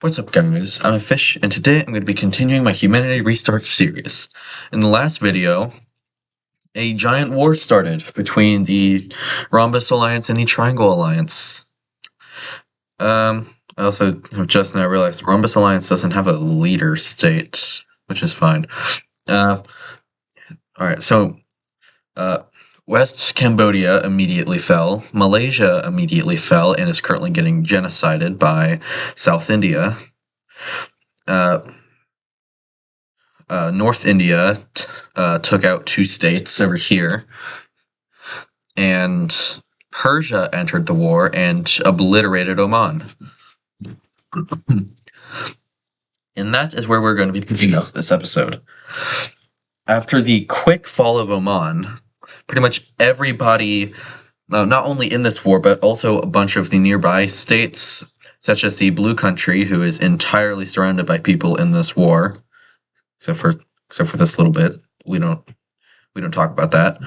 What's up, guys? I'm Fish, and today I'm going to be continuing my Humanity Restart series. In the last video, a giant war started between the Rhombus Alliance and the Triangle Alliance. I also have just now realized the Rhombus Alliance doesn't have a leader state, which is fine. Alright, so, West Cambodia immediately fell, Malaysia immediately fell, and is currently getting genocided by South India. North India took out 2 states over here, and Persia entered the war and obliterated Oman. And that is where we're going to be picking up this episode. After the quick fall of Oman, pretty much everybody, not only in this war, but also a bunch of the nearby states, such as the Blue Country, who is entirely surrounded by people in this war, except for this little bit. We don't talk about that.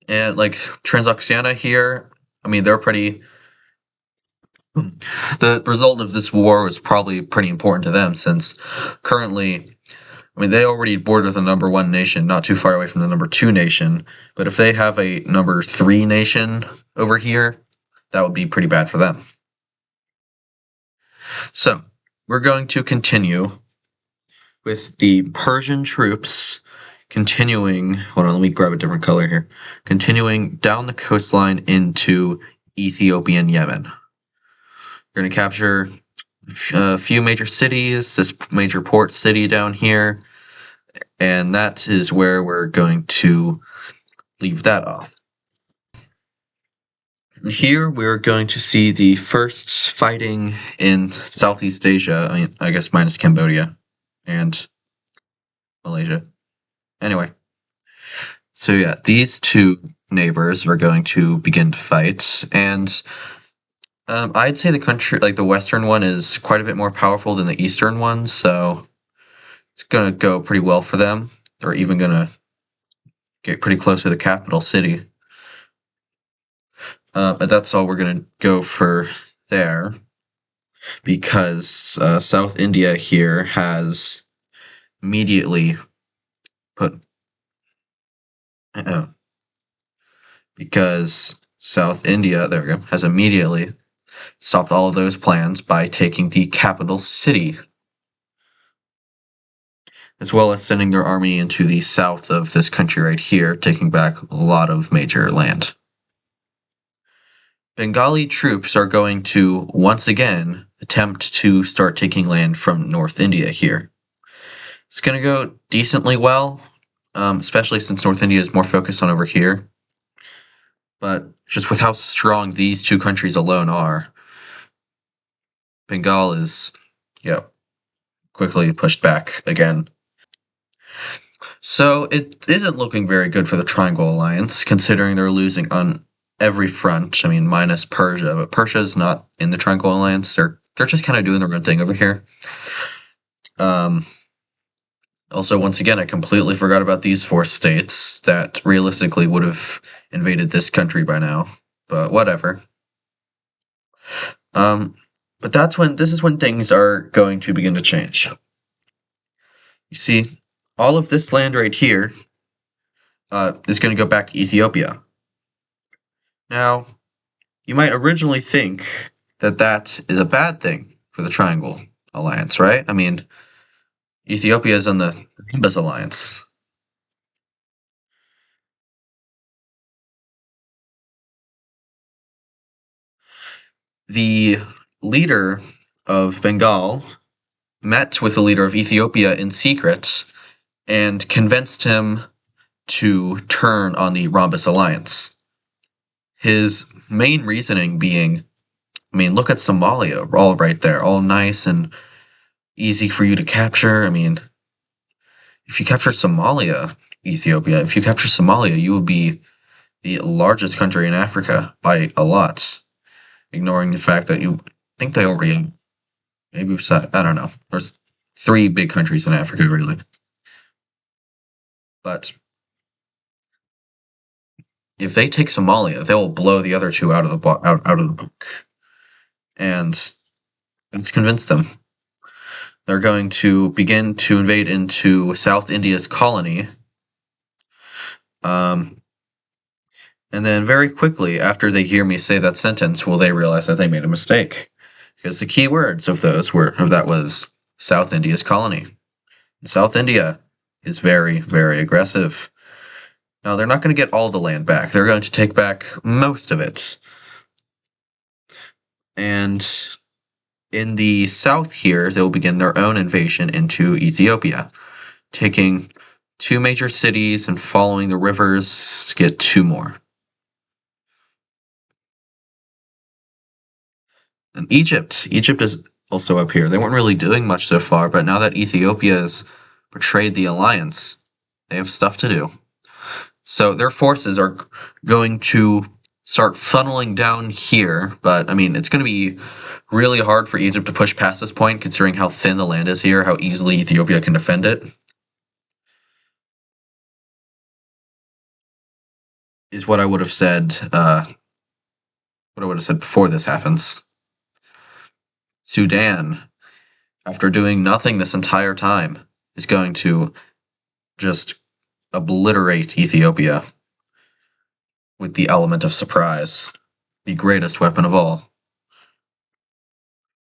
And like Transoxiana here, I mean, they're pretty. The result of this war was probably pretty important to them, since currently, I mean, they already border the number 1 nation, not too far away from the number 2 nation. But if they have a number 3 nation over here, that would be pretty bad for them. So we're going to continue with the Persian troops continuing. Hold on, let me grab a different color here. Continuing down the coastline into Ethiopia and Yemen. We're going to capture a few major cities, this major port city down here, and that is where we're going to leave that off. Here we're going to see the first fighting in Southeast Asia. I mean, I guess minus Cambodia and Malaysia. Anyway, so yeah, these 2 neighbors are going to begin to fight, and I'd say the country, like the western one, is quite a bit more powerful than the eastern one, so it's gonna go pretty well for them. They're even gonna get pretty close to the capital city. But that's all we're gonna go for there, because South India here has immediately because South India, there we go, has immediately stopped all of those plans by taking the capital city, as well as sending their army into the south of this country right here, taking back a lot of major land. Bengali troops are going to, once again, attempt to start taking land from North India here. It's going to go decently well, especially since North India is more focused on over here. But just with how strong these 2 countries alone are, Bengal is, quickly pushed back again. So it isn't looking very good for the Triangle Alliance, considering they're losing on every front. I mean, minus Persia, but Persia's not in the Triangle Alliance. They're just kind of doing their own thing over here. Also, once again, I completely forgot about these 4 states that realistically would have invaded this country by now, but whatever. But this is when things are going to begin to change. You see, all of this land right here is going to go back to Ethiopia. Now, you might originally think that that is a bad thing for the Triangle Alliance, right? I mean, Ethiopia is on the Rhombus Alliance. The leader of Bengal met with the leader of Ethiopia in secret and convinced him to turn on the Rhombus Alliance. His main reasoning being, I mean, look at Somalia, all right there, all nice and easy for you to capture. I mean, if you capture Somalia, Ethiopia, if you capture Somalia, you would be the largest country in Africa by a lot, ignoring the fact that you think they already have, maybe, I don't know, there's 3 big countries in Africa, really. But if they take Somalia, they'll blow the other 2 out of the book. And That's convinced them. They're going to begin to invade into South India's colony. Um, and then very quickly after they hear me say that sentence, will they realize that they made a mistake? Because the key words of that was South India's colony. South India is very, very aggressive. Now, they're not going to get all the land back. They're going to take back most of it. And in the south here, they'll begin their own invasion into Ethiopia, taking 2 major cities and following the rivers to get 2 more. And Egypt is also up here. They weren't really doing much so far, but now that Ethiopia has betrayed the alliance, they have stuff to do. So their forces are going to start funneling down here, but I mean, it's going to be really hard for Egypt to push past this point, considering how thin the land is here, how easily Ethiopia can defend it. Is what I would have said. What I would have said before this happens. Sudan, after doing nothing this entire time, is going to just obliterate Ethiopia with the element of surprise, the greatest weapon of all.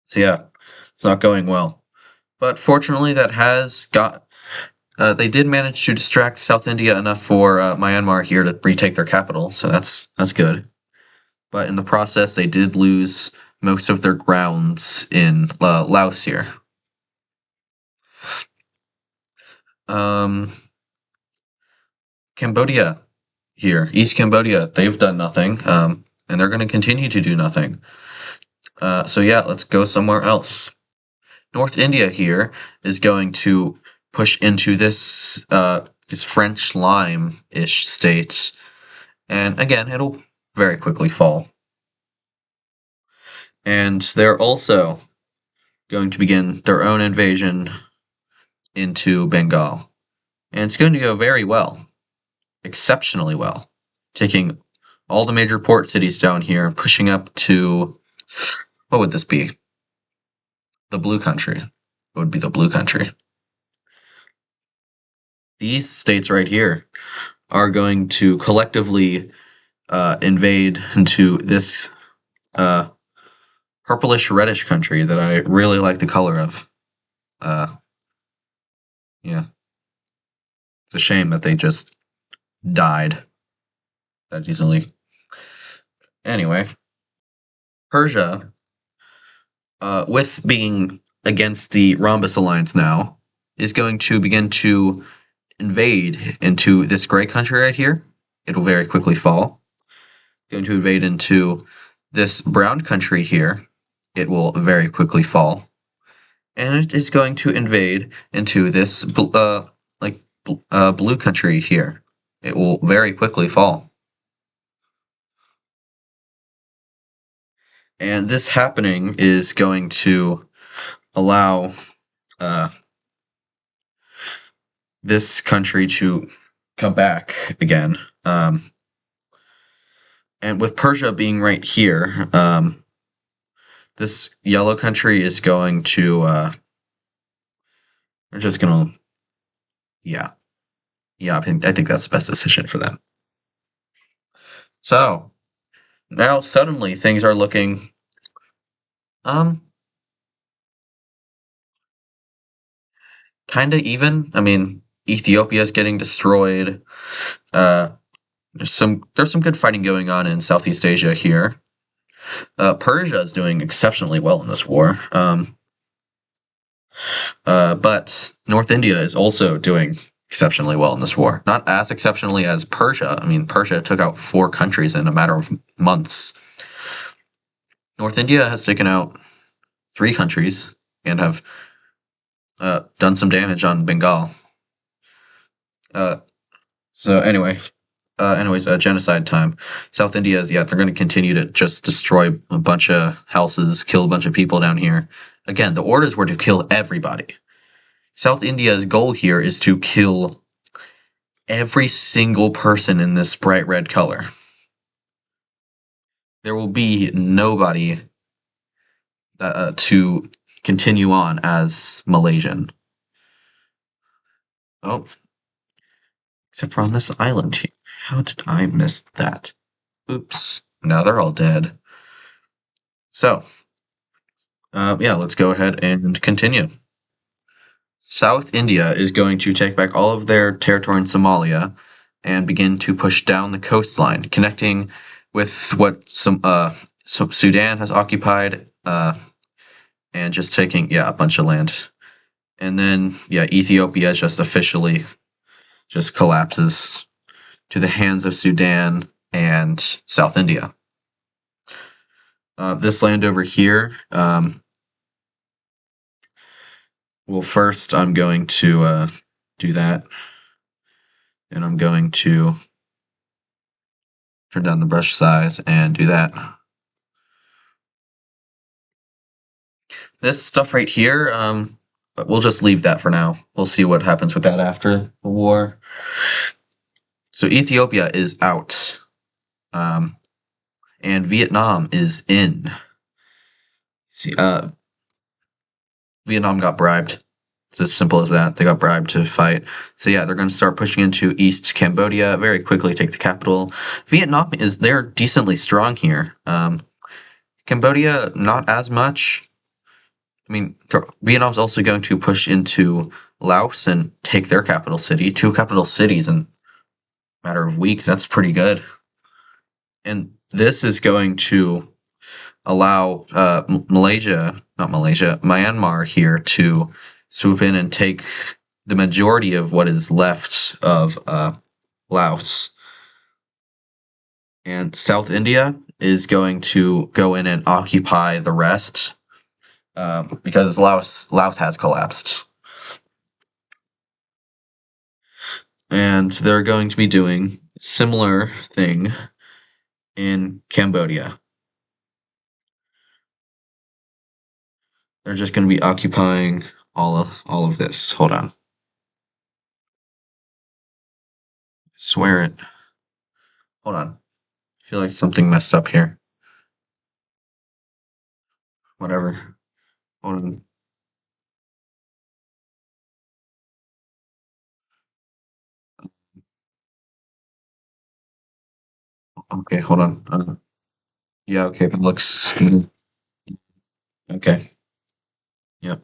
So yeah, it's not going well. But fortunately, they did manage to distract South India enough for Myanmar here to retake their capital, so that's good. But in the process, they did lose most of their grounds in Laos here. Cambodia here, East Cambodia, they've done nothing, and they're going to continue to do nothing. So yeah, let's go somewhere else. North India here is going to push into this French Lime-ish state, and again, it'll very quickly fall. And they're also going to begin their own invasion into Bengal. And it's going to go very well, exceptionally well, taking all the major port cities down here and pushing up to, what would this be? The Blue Country. It would be the Blue Country. These states right here are going to collectively invade into this purplish reddish country that I really like the color of. Yeah. It's a shame that they just died that easily. Anyway, Persia, with being against the Rhombus Alliance now, is going to begin to invade into this gray country right here. It'll very quickly fall. Going to invade into this brown country here. It will very quickly fall. And it is going to invade into this blue country here. It will very quickly fall. And this happening is going to allow this country to come back again. And with Persia being right here, this yellow country is going to they're just gonna yeah I think that's the best decision for them. So now suddenly things are looking kind of even. I mean, Ethiopia is getting destroyed. There's some good fighting going on in Southeast Asia here. Persia is doing exceptionally well in this war. But North India is also doing exceptionally well in this war. Not as exceptionally as Persia. I mean, Persia took out 4 countries in a matter of months. North India has taken out 3 countries and have done some damage on Bengal. Anyways, genocide time. South India is, they're going to continue to just destroy a bunch of houses, kill a bunch of people down here. Again, the orders were to kill everybody. South India's goal here is to kill every single person in this bright red color. There will be nobody to continue on as Malaysian. Oh, except for on this island here. How did I miss that? Oops. Now they're all dead. So, yeah, let's go ahead and continue. South India is going to take back all of their territory in Somalia and begin to push down the coastline, connecting with what Sudan has occupied, and just taking a bunch of land. And then Ethiopia just officially just collapses to the hands of Sudan and South India. This land over here. Well, first I'm going to do that, and I'm going to turn down the brush size and do that. This stuff right here, but we'll just leave that for now. We'll see what happens with that after the war. So Ethiopia is out, and Vietnam is in. See, Vietnam got bribed. It's as simple as that. They got bribed to fight. So yeah, they're going to start pushing into East Cambodia very quickly, take the capital. Vietnam they're decently strong here. Cambodia, not as much. I mean, Vietnam's also going to push into Laos and take their capital city. 2 capital cities in a matter of weeks. That's pretty good. And this is going to allow Myanmar here to swoop in and take the majority of what is left of Laos. And South India is going to go in and occupy the rest, because Laos has collapsed. And they're going to be doing a similar thing in Cambodia. They're just going to be occupying all of this. Hold on. Swear it. Hold on. I feel like something messed up here. Whatever. Hold on. Okay, hold on. Yeah, okay, it looks okay. Yep.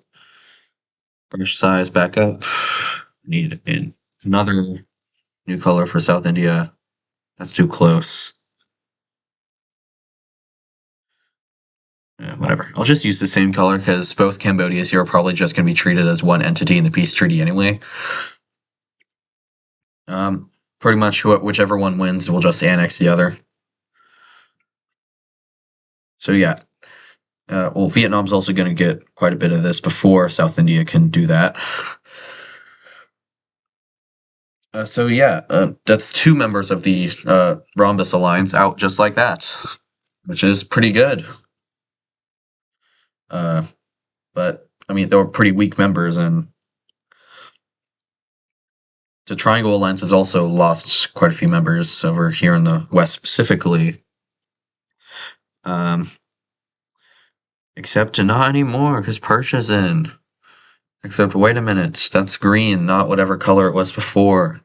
Brush size back up. Need another new color for South India. That's too close. Yeah, whatever. I'll just use the same color because both Cambodias here are probably just going to be treated as one entity in the peace treaty anyway. Pretty much whichever one wins will just annex the other. So yeah. Well, Vietnam's also going to get quite a bit of this before South India can do that. So yeah, that's 2 members of the Rhombus Alliance out just like that, which is pretty good. But I mean, they were pretty weak members, and the Triangle Alliance has also lost quite a few members over here in the West specifically. Except not anymore, because Persia's in. Except, wait a minute, that's green, not whatever color it was before.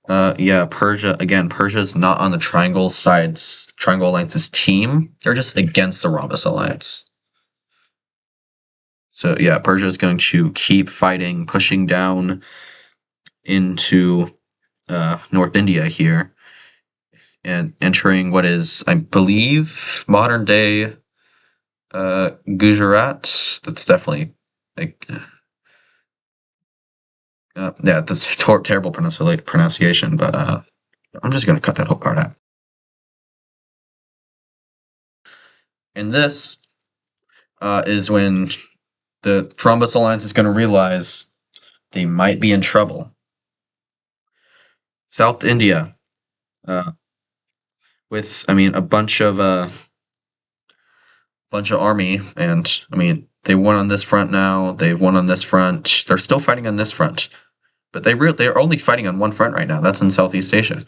Yeah, Persia, again, Persia's not on the Triangle Alliance's team. They're just against the Rhombus Alliance. So yeah, Persia is going to keep fighting, pushing down into North India here, and entering what is, I believe, modern day Gujarat. That's definitely like, yeah, that's terrible pronunciation, but I'm just going to cut that whole part out. And this is when the Rhombus Alliance is going to realize they might be in trouble. South India, with a bunch of army, and I mean they won on this front now. They've won on this front. They're still fighting on this front, but they're only fighting on one front right now. That's in Southeast Asia.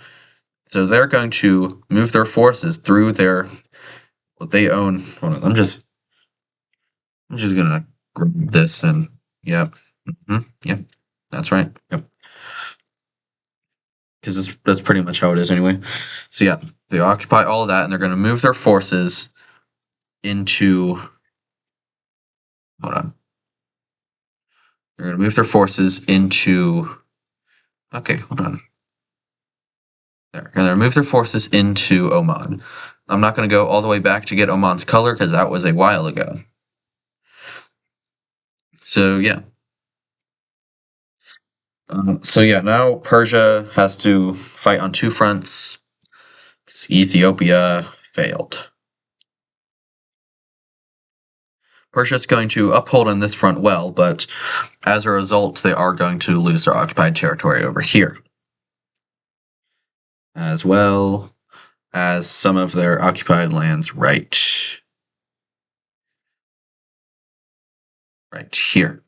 So they're going to move their forces through what they own. Hold on, I'm just I'm just gonna grab this and yep, yep, that's right. Yep, because that's pretty much how it is anyway. So yeah, they occupy all of that, and they're gonna move their forces into. Hold on. They're gonna move their forces into. Okay, hold on. They're gonna move their forces into Oman. I'm not gonna go all the way back to get Oman's color because that was a while ago. So yeah. So yeah, now Persia has to fight on two fronts. Ethiopia failed. Persia's going to uphold on this front well, but as a result, they are going to lose their occupied territory over here, as well as some of their occupied lands right here.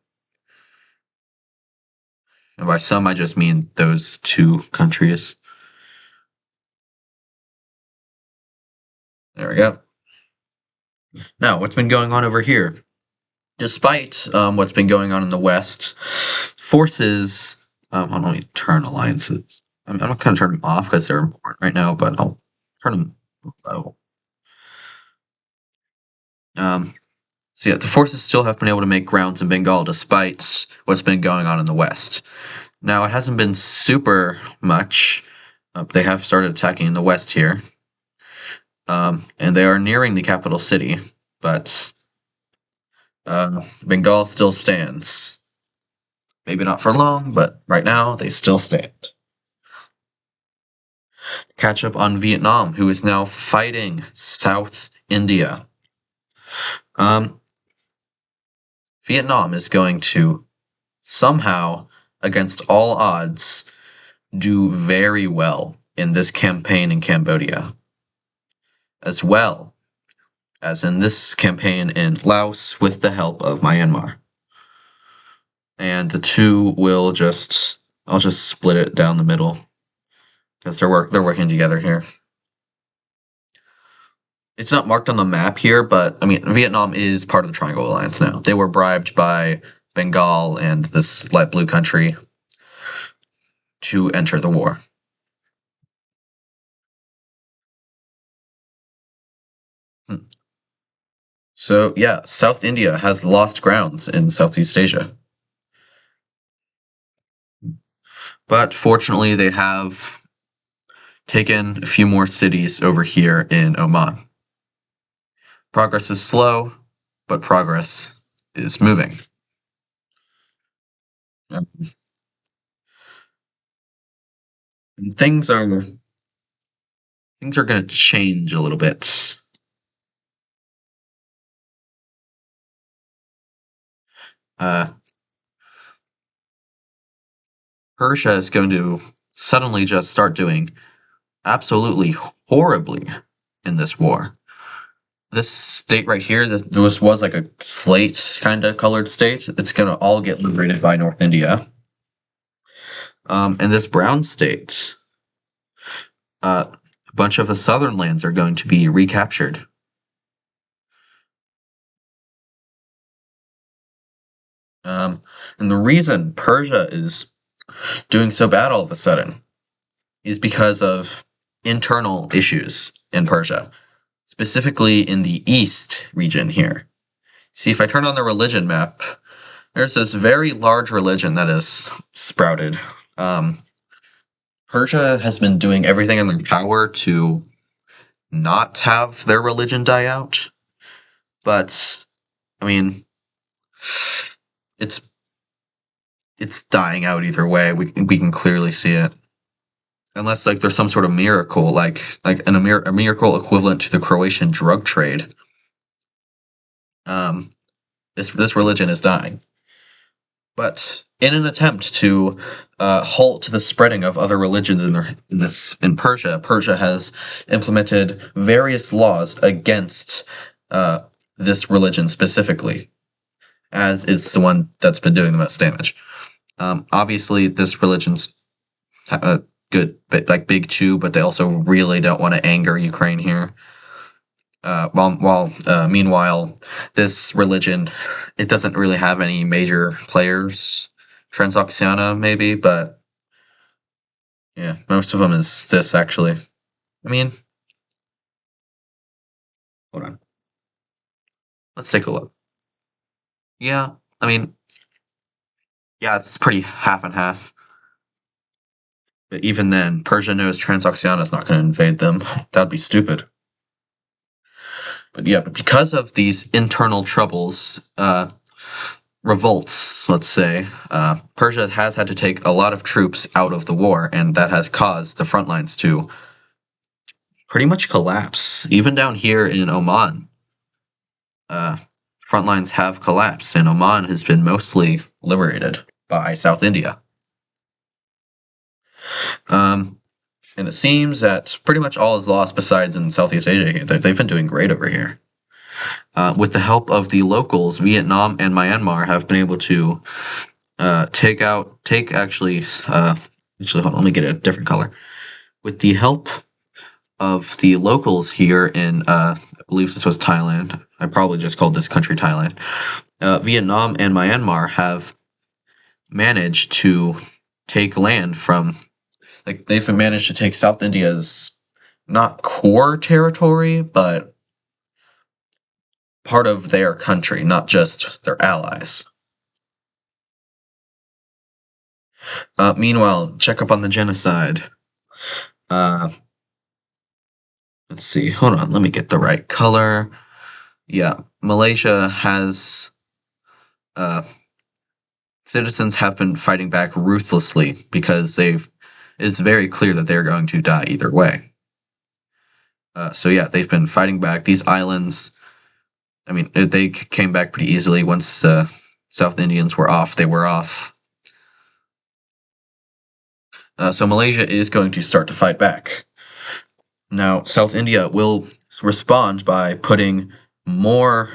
And by some, I just mean those two countries. There we go. Now, what's been going on over here? Despite what's been going on in the West, forces. Hold on, let me turn alliances. I'm not going to turn them off because they're important right now, but I'll turn them low. So yeah, the forces still have been able to make grounds in Bengal despite what's been going on in the West. Now, it hasn't been super much. They have started attacking in the West here. And they are nearing the capital city, but Bengal still stands. Maybe not for long, but right now they still stand. Catch up on Vietnam, who is now fighting South India. Vietnam is going to somehow, against all odds, do very well in this campaign in Cambodia, as well as in this campaign in Laos with the help of Myanmar. And the two will I'll just split it down the middle because they're working together here. It's not marked on the map here, but I mean, Vietnam is part of the Triangle Alliance now. They were bribed by Bengal and this light blue country to enter the war. So yeah, South India has lost grounds in Southeast Asia. But fortunately, they have taken a few more cities over here in Oman. Progress is slow, but progress is moving. And things are going to change a little bit. Persia is going to suddenly just start doing absolutely horribly in this war. This state right here, this was like a slate kind of colored state. It's going to all get liberated by North India. And this brown state, a bunch of the southern lands are going to be recaptured. And the reason Persia is doing so bad all of a sudden is because of internal issues in Persia, specifically in the east region here. See, if I turn on the religion map, there's this very large religion that is sprouted. Persia has been doing everything in their power to not have their religion die out, but I mean, it's dying out either way. We can clearly see it. Unless like there's some sort of miracle, like a miracle equivalent to the Croatian drug trade. This religion is dying. But in an attempt to halt the spreading of other religions in Persia, Persia has implemented various laws against this religion specifically, as it's the one that's been doing the most damage. Obviously, this religion's good, like big chew, but they also really don't want to anger Ukraine here. Meanwhile, this religion, it doesn't really have any major players. Transoxiana, maybe, but yeah, most of them is this actually. I mean, hold on. Let's take a look. Yeah, I mean, yeah, it's pretty half and half. But even then, Persia knows Transoxiana is not going to invade them. That'd be stupid. But yeah, but because of these internal troubles, revolts, let's say, Persia has had to take a lot of troops out of the war, and that has caused the front lines to pretty much collapse. Even down here in Oman, uh, front lines have collapsed, and Oman has been mostly liberated by South India. Um, and it seems that pretty much all is lost besides in Southeast Asia. They've been doing great over here. With the help of the locals, Vietnam and Myanmar have been able to actually, hold on, let me get a different color. With the help of the locals here in, I believe this was Thailand. I probably just called this country Thailand. Vietnam and Myanmar have managed to take land from, like, they've managed to take South India's not core territory, but part of their country, not just their allies. Meanwhile, check up on the genocide. Uh, let's see. Hold on. Let me get the right color. Yeah, Malaysia has uh, citizens have been fighting back ruthlessly because they've. It's very clear that they're going to die either way. So yeah, they've been fighting back. These islands. I mean, they came back pretty easily once South Indians were off. They were off. So Malaysia is going to start to fight back. Now, South India will respond by putting more,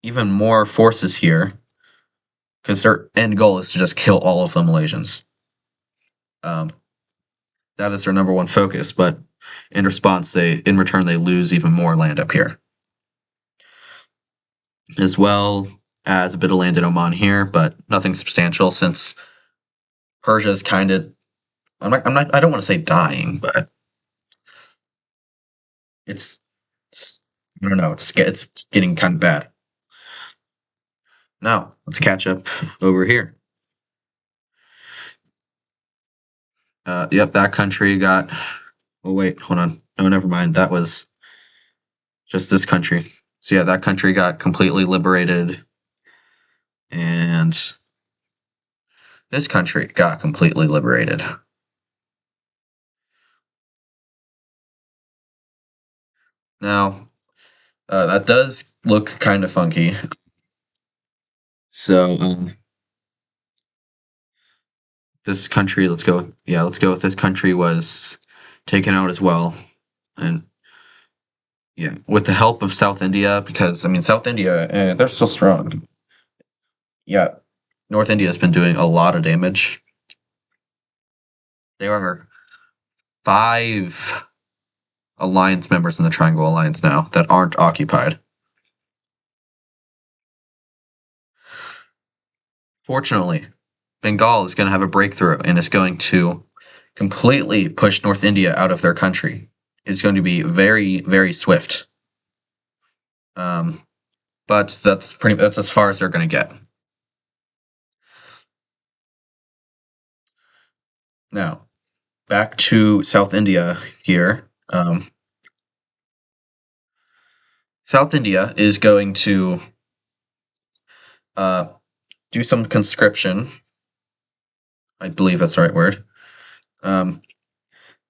even more forces here, because their end goal is to just kill all of the Malaysians. Um, that is their number one focus. But in response, in return, they lose even more land up here, as well as a bit of land in Oman here, but nothing substantial since Persia is kind of. I don't want to say dying, but it's, it's I don't know. It's getting kind of bad. Now let's catch up over here. Yep, that country got. Oh wait, hold on. No, never mind. That was just this country. So yeah, that country got completely liberated, and this country got completely liberated. Now, that does look kind of funky. So this country, let's go. Yeah, let's go with this country was taken out as well, and yeah, with the help of South India, because I mean South India, they're still strong. Yeah, North India has been doing a lot of damage. There are 5 alliance members in the Triangle Alliance now that aren't occupied. Fortunately, Bengal is going to have a breakthrough and is going to completely push North India out of their country. It's going to be very, very swift. Um, but that's as far as they're going to get. Now, back to South India here. South India is going to uh, do some conscription. I believe that's the right word.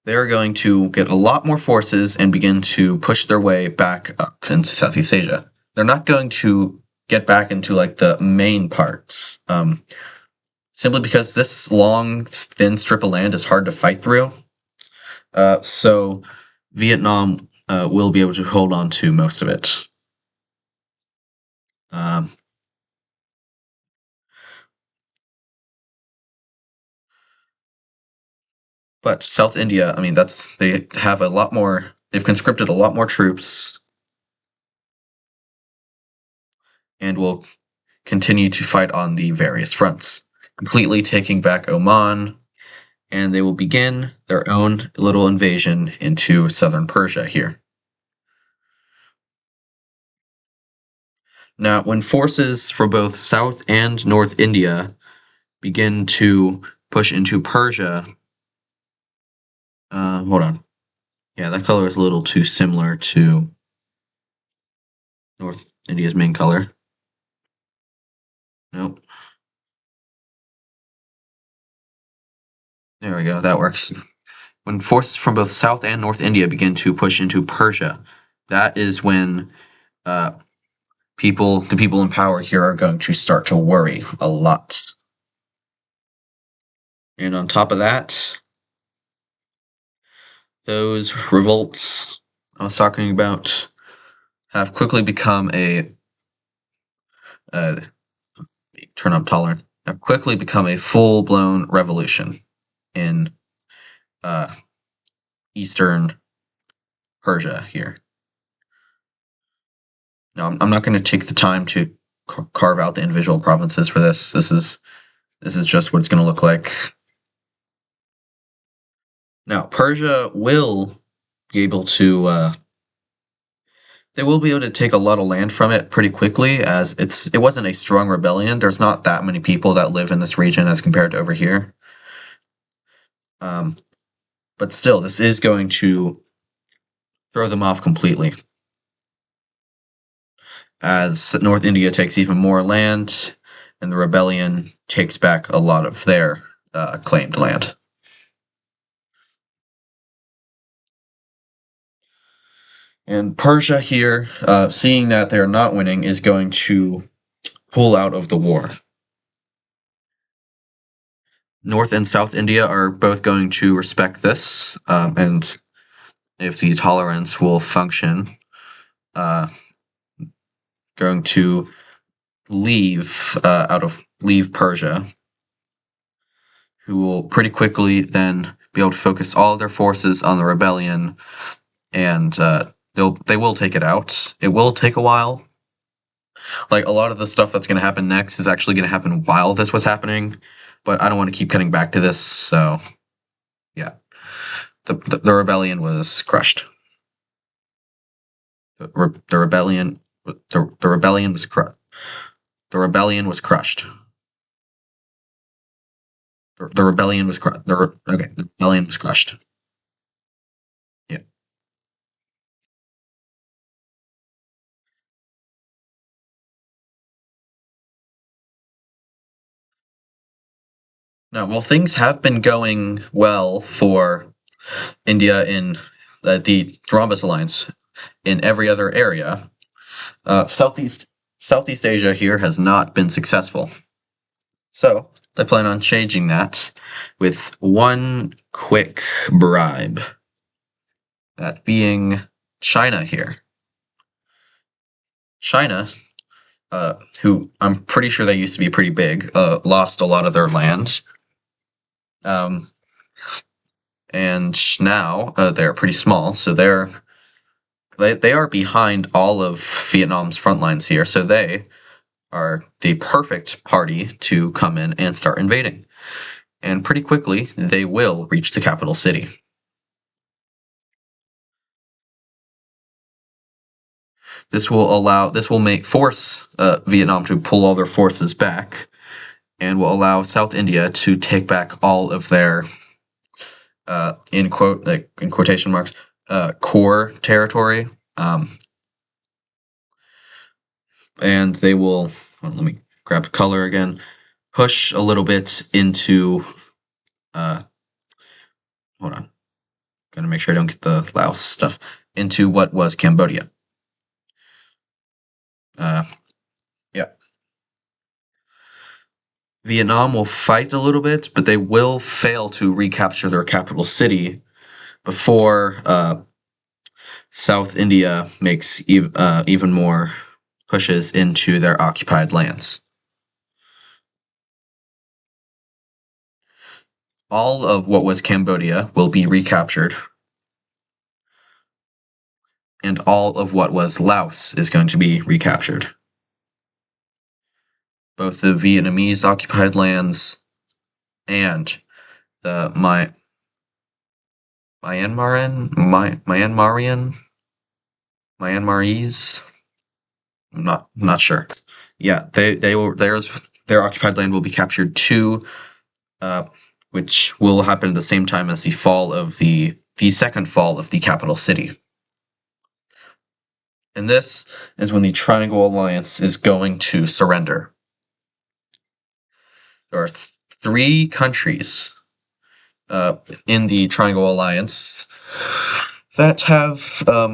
They're going to get a lot more forces and begin to push their way back up into Southeast Asia. They're not going to get back into like the main parts, simply because this long, thin strip of land is hard to fight through. So Vietnam will be able to hold on to most of it. Um, but South India, I mean, they have a lot more. They've conscripted a lot more troops. and will continue to fight on the various fronts, completely taking back Oman, and they will begin their own little invasion into southern Persia here. Now, when forces for both South and North India begin to push into Persia, hold on. Yeah, that color is a little too similar to North India's main color. Nope. There we go, that works. When forces from both South and North India begin to push into Persia, that is when the people in power here are going to start to worry a lot. And on top of that, those revolts I was talking about have quickly become uh, turn up tolerant, have quickly become a full-blown revolution in uh, eastern Persia here. Now, I'm not going to take the time to carve out the individual provinces for this. This is just what it's going to look like. Now, Persia will be able to they will be able to take a lot of land from it pretty quickly, as it wasn't a strong rebellion. There's not that many people that live in this region as compared to over here. But still, this is going to throw them off completely, as North India takes even more land, and the rebellion takes back a lot of their claimed land. And Persia here, seeing that they're not winning, is going to pull out of the war. North and South India are both going to respect this, and if the tolerance will function, going to leave Persia, who will pretty quickly then be able to focus all of their forces on the rebellion, and they will take it out. It will take a while. Like, a lot of the stuff that's going to happen next is actually going to happen while this was happening, but I don't want to keep cutting back to this, so yeah. The rebellion was crushed. The rebellion was crushed. The rebellion was crushed. The rebellion was crushed. The rebellion was crushed. Yeah. Now, while things have been going well for India in the Rhombus Alliance in every other area, Southeast Asia here has not been successful. So they plan on changing that with one quick bribe. That being China here. China, who I'm pretty sure they used to be pretty big, lost a lot of their land. And now they're pretty small, so they are behind all of Vietnam's front lines here, so they are the perfect party to come in and start invading. And pretty quickly, they will reach the capital city. This will force Vietnam to pull all their forces back, and will allow South India to take back all of their in quotation marks core territory. And they will, well, let me grab color again, push a little bit into, hold on, gotta make sure I don't get the Laos stuff, into what was Cambodia. Yeah. Vietnam will fight a little bit, but they will fail to recapture their capital city before South India makes even more pushes into their occupied lands. All of what was Cambodia will be recaptured, and all of what was Laos is going to be recaptured. both the Vietnamese occupied lands and the Myanmarese. I'm not sure. Yeah, their occupied land will be captured too, which will happen at the same time as the second fall of the capital city. And this is when the Triangle Alliance is going to surrender. There are three countries in the Triangle Alliance that have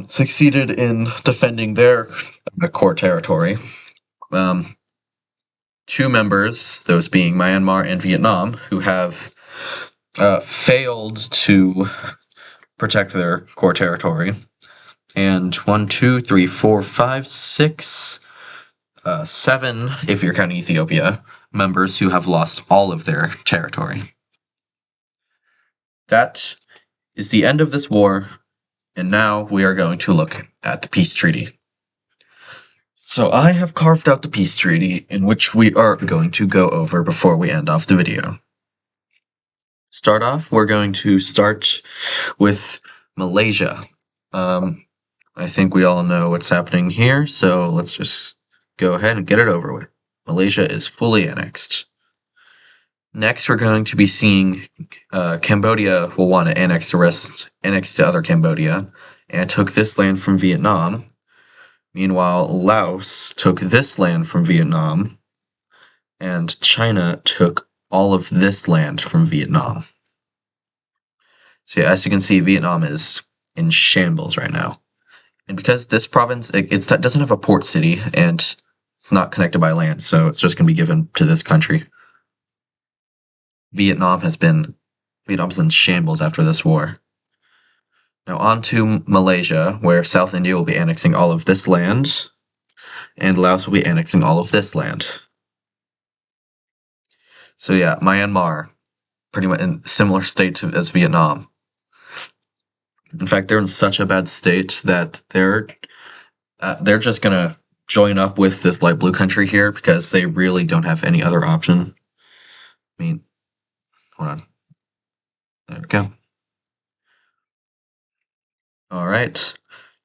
succeeded in defending their core territory. Two members, those being Myanmar and Vietnam, who have failed to protect their core territory. And 1, 2, 3, 4, 5, 6, 7, if you're counting Ethiopia, members who have lost all of their territory. That is the end of this war, and now we are going to look at the peace treaty. So I have carved out the peace treaty, in which we are going to go over before we end off the video. Start off, we're going to start with Malaysia. I think we all know what's happening here, so let's just go ahead and get it over with. Malaysia is fully annexed. Next, we're going to be seeing Cambodia will want to annex to other Cambodia, and took this land from Vietnam. Meanwhile, Laos took this land from Vietnam, and China took all of this land from Vietnam. So yeah, as you can see, Vietnam is in shambles right now. And because this province, it doesn't have a port city, and it's not connected by land, so it's just going to be given to this country. Vietnam's in shambles after this war. Now on to Malaysia, where South India will be annexing all of this land, and Laos will be annexing all of this land. So yeah, Myanmar, pretty much in similar state as Vietnam. In fact, they're in such a bad state that they're just gonna join up with this light blue country here because they really don't have any other option. I mean, hold on. There we go. All right,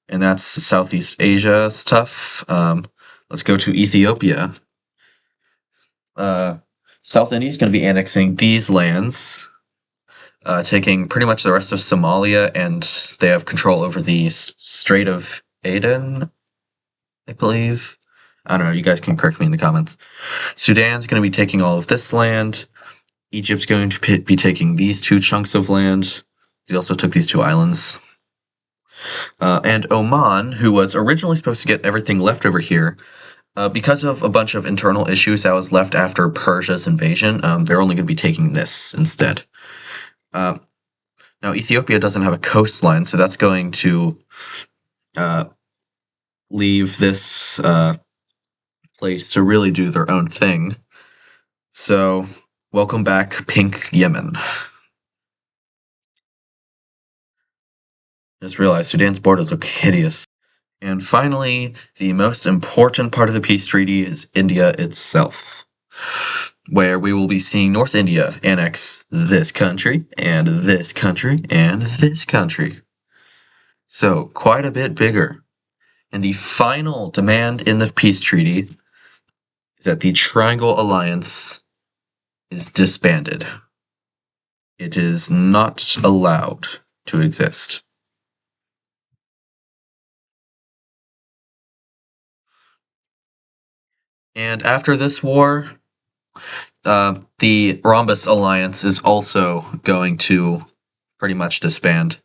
and that's Southeast Asia stuff. Let's go to Ethiopia. South India is going to be annexing these lands, taking pretty much the rest of Somalia, and they have control over the Strait of Aden, I believe. I don't know, you guys can correct me in the comments. Sudan's going to be taking all of this land. Egypt's going to be taking these two chunks of land. They also took these two islands. And Oman, who was originally supposed to get everything left over here, because of a bunch of internal issues that was left after Persia's invasion, they're only going to be taking this instead. Now, Ethiopia doesn't have a coastline, so that's going to leave this place to really do their own thing. So, welcome back, Pink Yemen. Just realized Sudan's borders look hideous. And finally, the most important part of the peace treaty is India itself, where we will be seeing North India annex this country, and this country, and this country. So, quite a bit bigger. And the final demand in the peace treaty is that the Triangle Alliance is disbanded. It is not allowed to exist. And after this war, the Rhombus Alliance is also going to pretty much disband.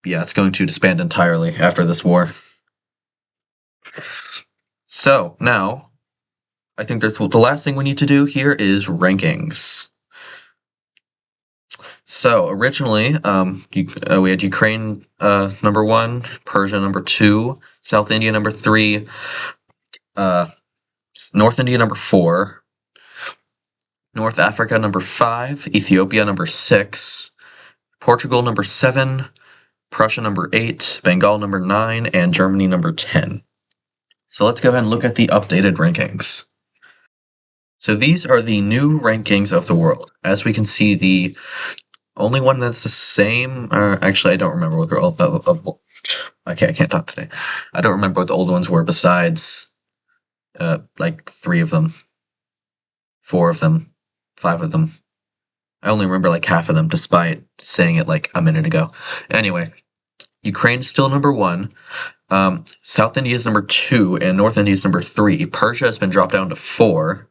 Yeah, it's going to disband entirely after this war. So, now, I think the last thing we need to do here is rankings. So, originally, we had Ukraine number 1, Persia number 2, South India number 3, North India number 4, North Africa number 5, Ethiopia number 6, Portugal number 7, Prussia number 8, Bengal number 9, and Germany number 10. So let's go ahead and look at the updated rankings. So these are the new rankings of the world. As we can see, the only one that's the same, actually I don't remember what they're all, okay, I can't talk today. I don't remember what the old ones were besides, like 3 of them, 4 of them, 5 of them. I only remember like half of them despite saying it like a minute ago. Anyway, Ukraine's still number 1. South India is number 2 and North India is number 3. Persia has been dropped down to 4.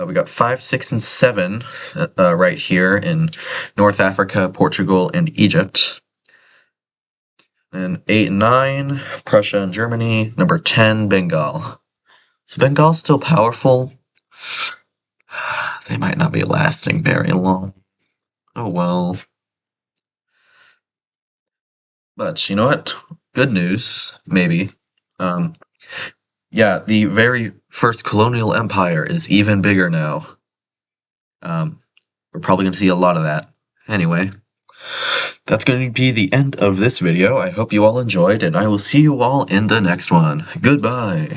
We got 5, 6, and 7 right here in North Africa, Portugal, and Egypt. And 8 and 9, Prussia and Germany. Number 10, Bengal. So Bengal's still powerful. They might not be lasting very long. Oh well. But you know what? Good news, maybe. Yeah, the very first colonial empire is even bigger now. We're probably going to see a lot of that. Anyway, that's going to be the end of this video. I hope you all enjoyed, and I will see you all in the next one. Goodbye.